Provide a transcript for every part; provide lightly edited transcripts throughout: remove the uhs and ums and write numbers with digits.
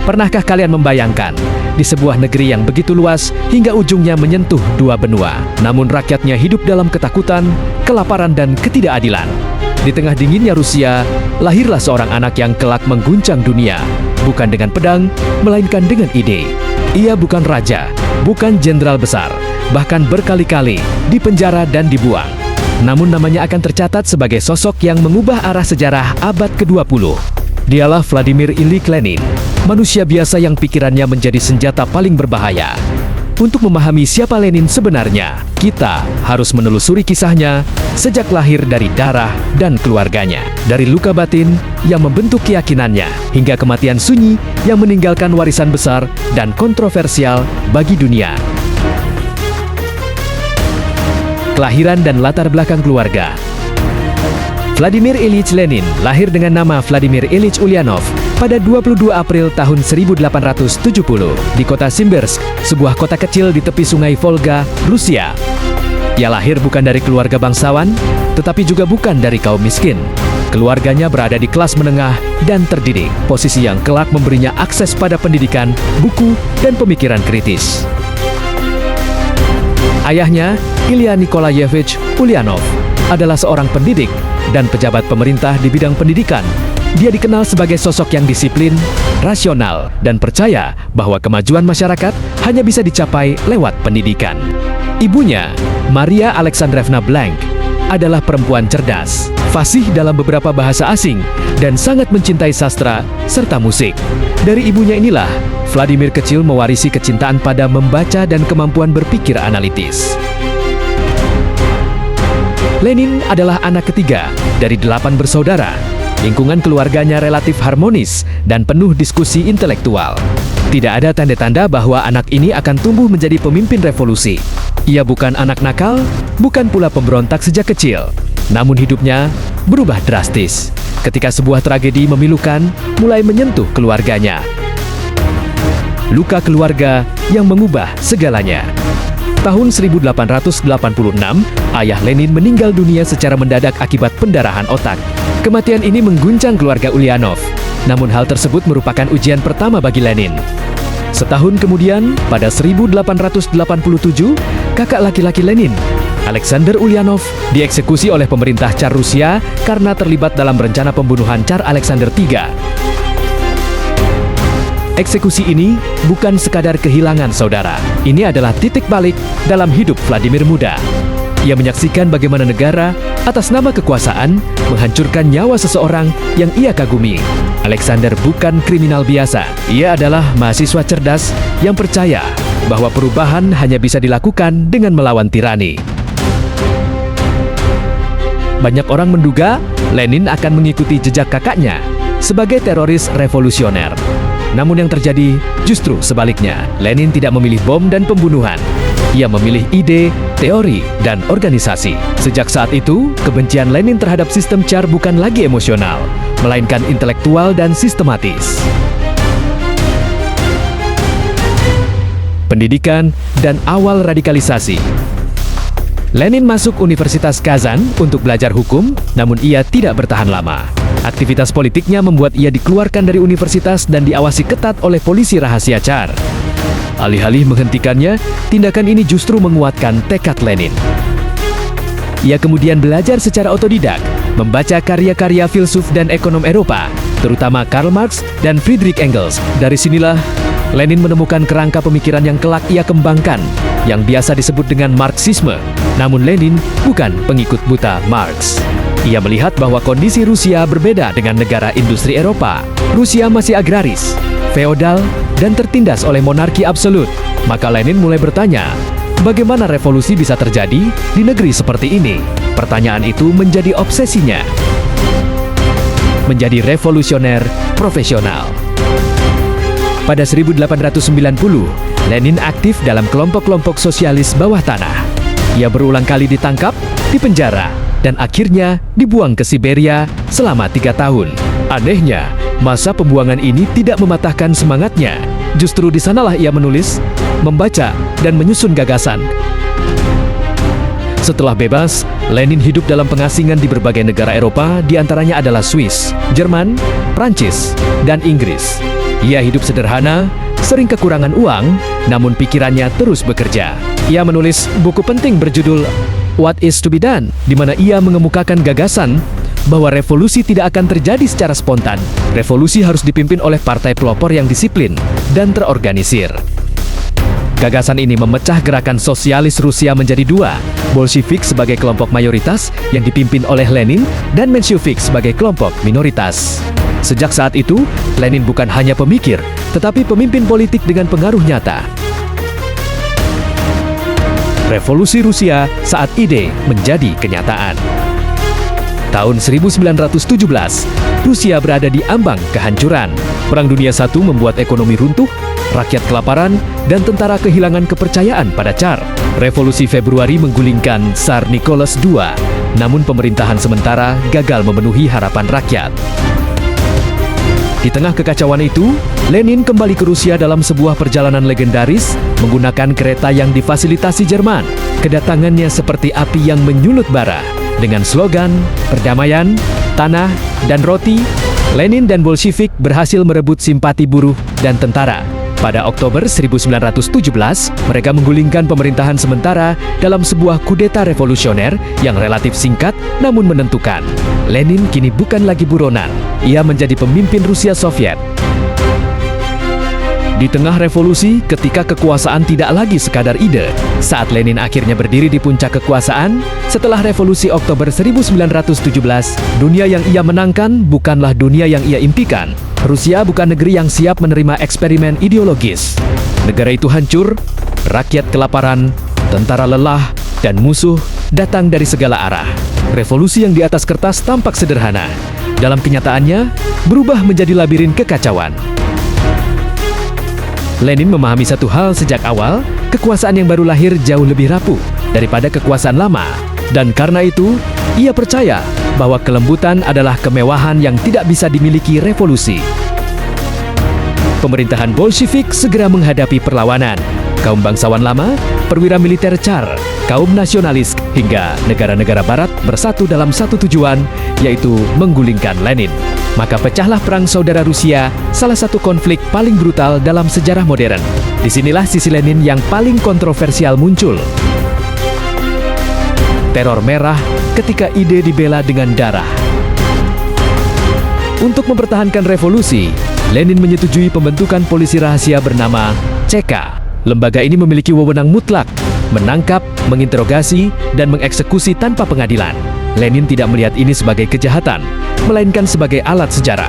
Pernahkah kalian membayangkan, di sebuah negeri yang begitu luas hingga ujungnya menyentuh dua benua, namun rakyatnya hidup dalam ketakutan, kelaparan dan ketidakadilan? Di tengah dinginnya Rusia, lahirlah seorang anak yang kelak mengguncang dunia, bukan dengan pedang, melainkan dengan ide. Ia bukan raja, bukan jenderal besar, bahkan berkali-kali dipenjara dan dibuang. Namun namanya akan tercatat sebagai sosok yang mengubah arah sejarah abad ke-20. Dialah Vladimir Ilyich Lenin, manusia biasa yang pikirannya menjadi senjata paling berbahaya. Untuk memahami siapa Lenin sebenarnya, kita harus menelusuri kisahnya sejak lahir dari darah dan keluarganya. Dari luka batin yang membentuk keyakinannya, hingga kematian sunyi yang meninggalkan warisan besar dan kontroversial bagi dunia. Kelahiran dan latar belakang keluarga. Vladimir Ilyich Lenin lahir dengan nama Vladimir Ilyich Ulyanov pada 22 April tahun 1870 di kota Simbirsk, sebuah kota kecil di tepi sungai Volga, Rusia. Ia lahir bukan dari keluarga bangsawan, tetapi juga bukan dari kaum miskin. Keluarganya berada di kelas menengah dan terdidik, posisi yang kelak memberinya akses pada pendidikan, buku, dan pemikiran kritis. Ayahnya, Ilya Nikolayevich Ulyanov, adalah seorang pendidik dan pejabat pemerintah di bidang pendidikan. Dia dikenal sebagai sosok yang disiplin, rasional, dan percaya bahwa kemajuan masyarakat hanya bisa dicapai lewat pendidikan. Ibunya, Maria Alexandrevna Blank, adalah perempuan cerdas, fasih dalam beberapa bahasa asing, dan sangat mencintai sastra serta musik. Dari ibunya inilah, Vladimir kecil mewarisi kecintaan pada membaca dan kemampuan berpikir analitis. Lenin adalah anak ketiga dari 8 bersaudara. Lingkungan keluarganya relatif harmonis dan penuh diskusi intelektual. Tidak ada tanda-tanda bahwa anak ini akan tumbuh menjadi pemimpin revolusi. Ia bukan anak nakal, bukan pula pemberontak sejak kecil. Namun hidupnya berubah drastis ketika sebuah tragedi memilukan mulai menyentuh keluarganya. Luka keluarga yang mengubah segalanya. Tahun 1886, ayah Lenin meninggal dunia secara mendadak akibat pendarahan otak. Kematian ini mengguncang keluarga Ulyanov, namun hal tersebut merupakan ujian pertama bagi Lenin. Setahun kemudian, pada 1887, kakak laki-laki Lenin, Alexander Ulyanov, dieksekusi oleh pemerintah Tsar Rusia karena terlibat dalam rencana pembunuhan Tsar Alexander III. Eksekusi ini bukan sekadar kehilangan saudara. Ini adalah titik balik dalam hidup Vladimir muda. Ia menyaksikan bagaimana negara atas nama kekuasaan menghancurkan nyawa seseorang yang ia kagumi. Alexander bukan kriminal biasa. Ia adalah mahasiswa cerdas yang percaya bahwa perubahan hanya bisa dilakukan dengan melawan tirani. Banyak orang menduga Lenin akan mengikuti jejak kakaknya sebagai teroris revolusioner. Namun yang terjadi justru sebaliknya. Lenin tidak memilih bom dan pembunuhan. Ia memilih ide, teori, dan organisasi. Sejak saat itu, kebencian Lenin terhadap sistem Tsar bukan lagi emosional, melainkan intelektual dan sistematis. Pendidikan dan awal radikalisasi. Lenin masuk Universitas Kazan untuk belajar hukum, namun ia tidak bertahan lama. Aktivitas politiknya membuat ia dikeluarkan dari universitas dan diawasi ketat oleh polisi rahasia Tsar. Alih-alih menghentikannya, tindakan ini justru menguatkan tekad Lenin. Ia kemudian belajar secara otodidak, membaca karya-karya filsuf dan ekonom Eropa, terutama Karl Marx dan Friedrich Engels. Dari sinilah, Lenin menemukan kerangka pemikiran yang kelak ia kembangkan, yang biasa disebut dengan Marxisme. Namun Lenin bukan pengikut buta Marx. Ia melihat bahwa kondisi Rusia berbeda dengan negara industri Eropa. Rusia masih agraris, feodal, dan tertindas oleh monarki absolut. Maka Lenin mulai bertanya, bagaimana revolusi bisa terjadi di negeri seperti ini? Pertanyaan itu menjadi obsesinya. Menjadi revolusioner profesional. Pada 1890, Lenin aktif dalam kelompok-kelompok sosialis bawah tanah. Ia berulang kali ditangkap, dipenjara, dan akhirnya dibuang ke Siberia selama 3 tahun. Anehnya, masa pembuangan ini tidak mematahkan semangatnya. Justru di sanalah ia menulis, membaca, dan menyusun gagasan. Setelah bebas, Lenin hidup dalam pengasingan di berbagai negara Eropa, di antaranya adalah Swiss, Jerman, Prancis, dan Inggris. Ia hidup sederhana, sering kekurangan uang, namun pikirannya terus bekerja. Ia menulis buku penting berjudul What is to be Done, di mana ia mengemukakan gagasan bahwa revolusi tidak akan terjadi secara spontan. Revolusi harus dipimpin oleh partai pelopor yang disiplin dan terorganisir. Gagasan ini memecah gerakan sosialis Rusia menjadi dua, Bolshevik sebagai kelompok mayoritas yang dipimpin oleh Lenin dan Menshevik sebagai kelompok minoritas. Sejak saat itu, Lenin bukan hanya pemikir, tetapi pemimpin politik dengan pengaruh nyata. Revolusi Rusia saat ide menjadi kenyataan. Tahun 1917, Rusia berada di ambang kehancuran. Perang Dunia I membuat ekonomi runtuh, rakyat kelaparan, dan tentara kehilangan kepercayaan pada Tsar. Revolusi Februari menggulingkan Tsar Nicholas II, namun pemerintahan sementara gagal memenuhi harapan rakyat. Di tengah kekacauan itu, Lenin kembali ke Rusia dalam sebuah perjalanan legendaris menggunakan kereta yang difasilitasi Jerman. Kedatangannya seperti api yang menyulut bara. Dengan slogan perdamaian, tanah, dan roti, Lenin dan Bolshevik berhasil merebut simpati buruh dan tentara. Pada Oktober 1917, mereka menggulingkan pemerintahan sementara dalam sebuah kudeta revolusioner yang relatif singkat namun menentukan. Lenin kini bukan lagi buronan, ia menjadi pemimpin Rusia Soviet. Di tengah revolusi, ketika kekuasaan tidak lagi sekadar ide, saat Lenin akhirnya berdiri di puncak kekuasaan, setelah revolusi Oktober 1917, dunia yang ia menangkan bukanlah dunia yang ia impikan. Rusia bukan negeri yang siap menerima eksperimen ideologis. Negara itu hancur, rakyat kelaparan, tentara lelah, dan musuh datang dari segala arah. Revolusi yang di atas kertas tampak sederhana, dalam kenyataannya berubah menjadi labirin kekacauan. Lenin memahami satu hal sejak awal, kekuasaan yang baru lahir jauh lebih rapuh daripada kekuasaan lama. Dan karena itu, ia percaya bahwa kelembutan adalah kemewahan yang tidak bisa dimiliki revolusi. Pemerintahan Bolshevik segera menghadapi perlawanan. Kaum bangsawan lama, perwira militer Tsar, kaum nasionalis, hingga negara-negara barat bersatu dalam satu tujuan, yaitu menggulingkan Lenin. Maka pecahlah Perang Saudara Rusia, salah satu konflik paling brutal dalam sejarah modern. Disinilah sisi Lenin yang paling kontroversial muncul. Teror merah ketika ide dibela dengan darah. Untuk mempertahankan revolusi, Lenin menyetujui pembentukan polisi rahasia bernama CK. Lembaga ini memiliki wewenang mutlak, menangkap, menginterogasi, dan mengeksekusi tanpa pengadilan. Lenin tidak melihat ini sebagai kejahatan, melainkan sebagai alat sejarah.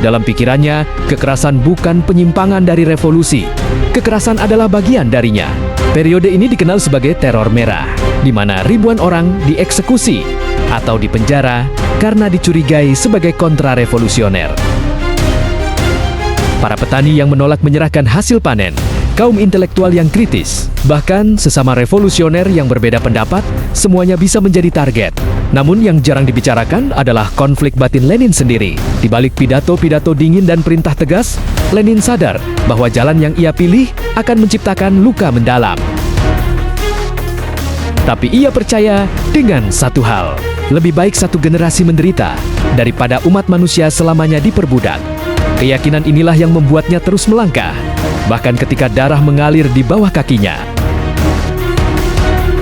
Dalam pikirannya, kekerasan bukan penyimpangan dari revolusi. Kekerasan adalah bagian darinya. Periode ini dikenal sebagai teror merah, di mana ribuan orang dieksekusi atau dipenjara karena dicurigai sebagai kontra-revolusioner. Para petani yang menolak menyerahkan hasil panen, kaum intelektual yang kritis, bahkan sesama revolusioner yang berbeda pendapat, semuanya bisa menjadi target. Namun yang jarang dibicarakan adalah konflik batin Lenin sendiri. Di balik pidato-pidato dingin dan perintah tegas, Lenin sadar bahwa jalan yang ia pilih akan menciptakan luka mendalam. Tapi ia percaya dengan satu hal, lebih baik satu generasi menderita daripada umat manusia selamanya diperbudak. Keyakinan inilah yang membuatnya terus melangkah, bahkan ketika darah mengalir di bawah kakinya.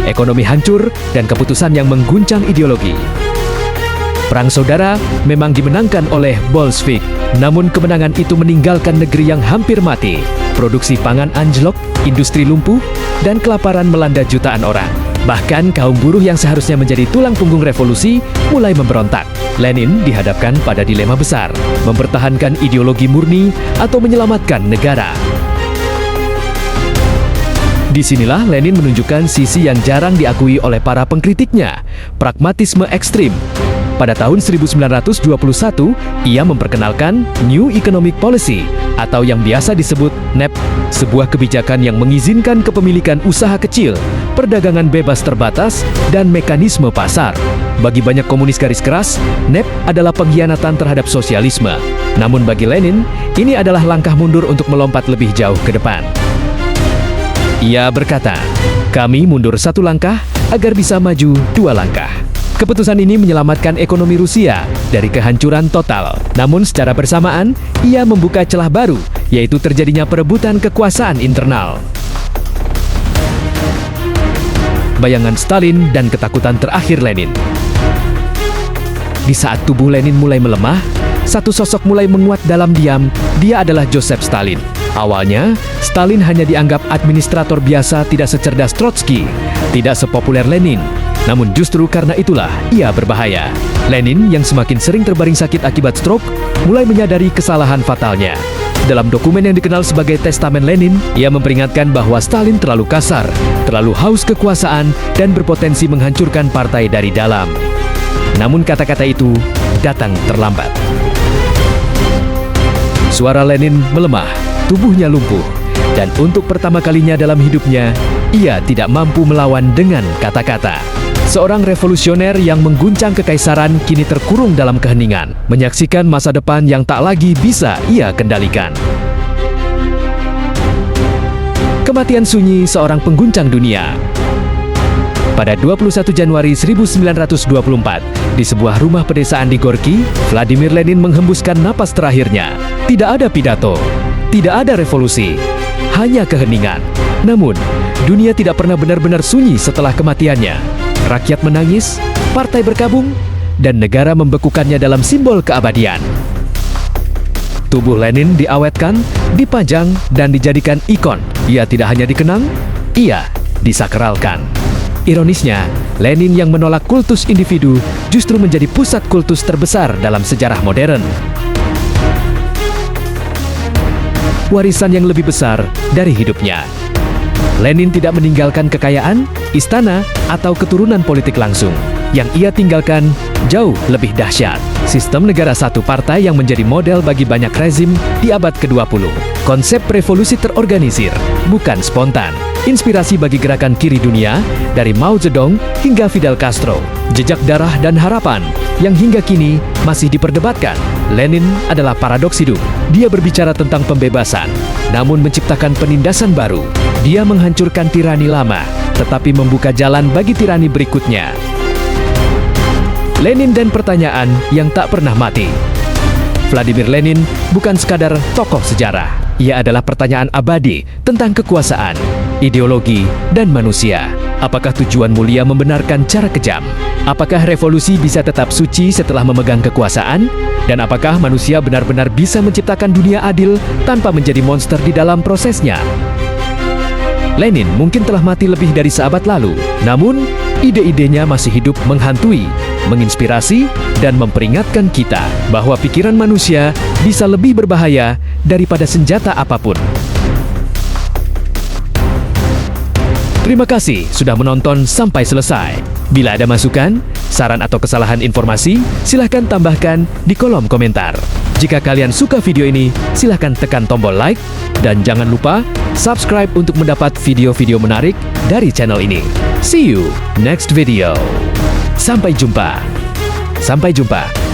Ekonomi hancur dan keputusan yang mengguncang ideologi. Perang Saudara memang dimenangkan oleh Bolshevik, namun kemenangan itu meninggalkan negeri yang hampir mati. Produksi pangan anjlok, industri lumpuh, dan kelaparan melanda jutaan orang. Bahkan kaum buruh yang seharusnya menjadi tulang punggung revolusi mulai memberontak. Lenin dihadapkan pada dilema besar, mempertahankan ideologi murni atau menyelamatkan negara. Disinilah Lenin menunjukkan sisi yang jarang diakui oleh para pengkritiknya, pragmatisme ekstrim. Pada tahun 1921, ia memperkenalkan New Economic Policy atau yang biasa disebut NEP, sebuah kebijakan yang mengizinkan kepemilikan usaha kecil, perdagangan bebas terbatas, dan mekanisme pasar. Bagi banyak komunis garis keras, NEP adalah pengkhianatan terhadap sosialisme. Namun bagi Lenin, ini adalah langkah mundur untuk melompat lebih jauh ke depan. Ia berkata, "Kami mundur satu langkah agar bisa maju dua langkah." Keputusan ini menyelamatkan ekonomi Rusia dari kehancuran total. Namun secara bersamaan, ia membuka celah baru, yaitu terjadinya perebutan kekuasaan internal. Bayangan Stalin dan ketakutan terakhir Lenin. Di saat tubuh Lenin mulai melemah, satu sosok mulai menguat dalam diam. Dia adalah Joseph Stalin. Awalnya, Stalin hanya dianggap administrator biasa, tidak secerdas Trotsky, tidak sepopuler Lenin. Namun justru karena itulah ia berbahaya. Lenin yang semakin sering terbaring sakit akibat stroke, mulai menyadari kesalahan fatalnya. Dalam dokumen yang dikenal sebagai Testamen Lenin, ia memperingatkan bahwa Stalin terlalu kasar, terlalu haus kekuasaan, dan berpotensi menghancurkan partai dari dalam. Namun kata-kata itu datang terlambat. Suara Lenin melemah, tubuhnya lumpuh, dan untuk pertama kalinya dalam hidupnya, ia tidak mampu melawan dengan kata-kata. Seorang revolusioner yang mengguncang kekaisaran kini terkurung dalam keheningan, menyaksikan masa depan yang tak lagi bisa ia kendalikan. Kematian sunyi seorang pengguncang dunia. Pada 21 Januari 1924, di sebuah rumah pedesaan di Gorky, Vladimir Lenin menghembuskan napas terakhirnya. Tidak ada pidato, tidak ada revolusi, hanya keheningan. Namun, dunia tidak pernah benar-benar sunyi setelah kematiannya. Rakyat menangis, partai berkabung, dan negara membekukannya dalam simbol keabadian. Tubuh Lenin diawetkan, dipajang, dan dijadikan ikon. Ia tidak hanya dikenang, ia disakralkan. Ironisnya, Lenin yang menolak kultus individu justru menjadi pusat kultus terbesar dalam sejarah modern. Warisan yang lebih besar dari hidupnya. Lenin tidak meninggalkan kekayaan, istana, atau keturunan politik langsung. Yang ia tinggalkan jauh lebih dahsyat. Sistem negara satu partai yang menjadi model bagi banyak rezim di abad ke-20. Konsep revolusi terorganisir, bukan spontan. Inspirasi bagi gerakan kiri dunia, dari Mao Zedong hingga Fidel Castro. Jejak darah dan harapan yang hingga kini masih diperdebatkan. Lenin adalah paradoks hidup. Dia berbicara tentang pembebasan, namun menciptakan penindasan baru. Dia menghancurkan tirani lama, tetapi membuka jalan bagi tirani berikutnya. Lenin dan pertanyaan yang tak pernah mati. Vladimir Lenin bukan sekadar tokoh sejarah. Ia adalah pertanyaan abadi tentang kekuasaan, ideologi, dan manusia. Apakah tujuan mulia membenarkan cara kejam? Apakah revolusi bisa tetap suci setelah memegang kekuasaan? Dan apakah manusia benar-benar bisa menciptakan dunia adil tanpa menjadi monster di dalam prosesnya? Lenin mungkin telah mati lebih dari seabad lalu, namun ide-idenya masih hidup, menghantui, menginspirasi, dan memperingatkan kita bahwa pikiran manusia bisa lebih berbahaya daripada senjata apapun. Terima kasih sudah menonton sampai selesai. Bila ada masukan, saran atau kesalahan informasi, silahkan tambahkan di kolom komentar. Jika kalian suka video ini, silahkan tekan tombol like, dan jangan lupa subscribe untuk mendapat video-video menarik dari channel ini. See you next video. Sampai jumpa. Sampai jumpa.